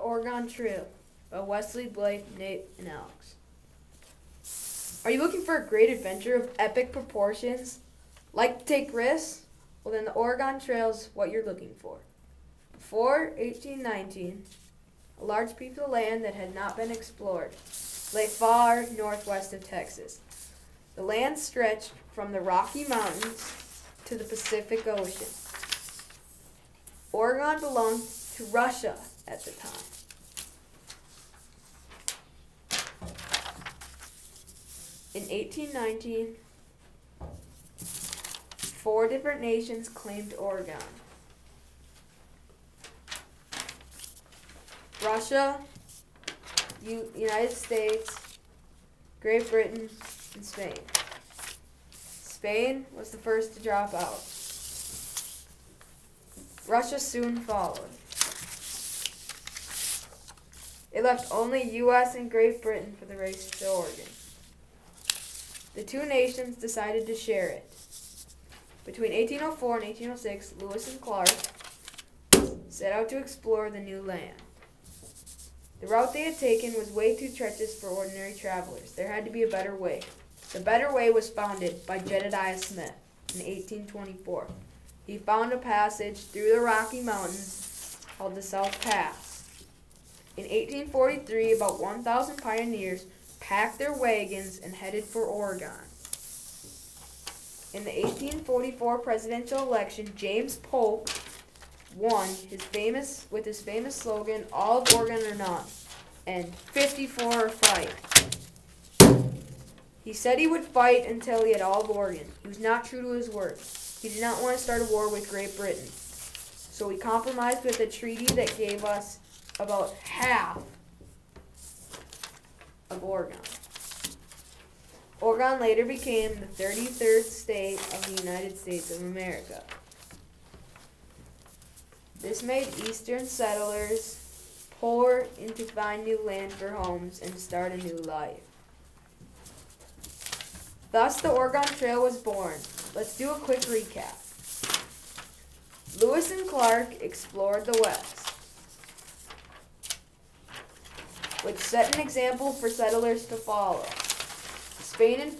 Oregon Trail by Wesley, Blake, Nate, and Alyx. Are you looking for a great adventure of epic proportions? Like to take risks? Well, then the Oregon Trail is what you're looking for. Before 1819, a large piece of land that had not been explored lay far northwest of Texas. The land stretched from the Rocky Mountains to the Pacific Ocean. Oregon belonged to Russia at the time. In 1819, 4 different nations claimed Oregon. Russia, United States, Great Britain, and Spain. Spain was the first to drop out. Russia soon followed. It left only U.S. and Great Britain for the race to Oregon. The two nations decided to share it. Between 1804 and 1806, Lewis and Clark set out to explore the new land. The route they had taken was way too treacherous for ordinary travelers. There had to be a better way. The better way was founded by Jedediah Smith in 1824. He found a passage through the Rocky Mountains called the South Pass. In 1843, about 1,000 pioneers packed their wagons and headed for Oregon. In the 1844 presidential election, James Polk won with his famous slogan, "All of Oregon or none," and 54 or fight. He said he would fight until he had all of Oregon. He was not true to his word. He did not want to start a war with Great Britain. So he compromised with a treaty that gave us about half of Oregon. Oregon later became the 33rd state of the United States of America. This made eastern settlers pour in to find new land for homes and start a new life. Thus, the Oregon Trail was born. Let's do a quick recap. Lewis and Clark explored the West, which set an example for settlers to follow. Spain and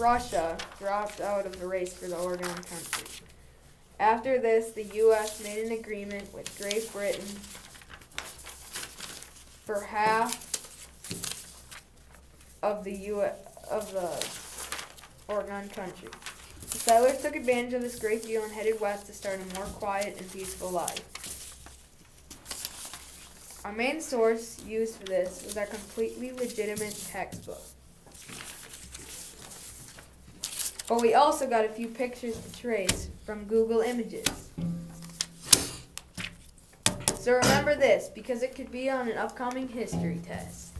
Russia dropped out of the race for the Oregon country. After this, the U.S. made an agreement with Great Britain for half of the Oregon country. The settlers took advantage of this great deal and headed west to start a more quiet and peaceful life. Our main source used for this was our completely legitimate textbook. But we also got a few pictures to trace from Google Images. So remember this, because it could be on an upcoming history test.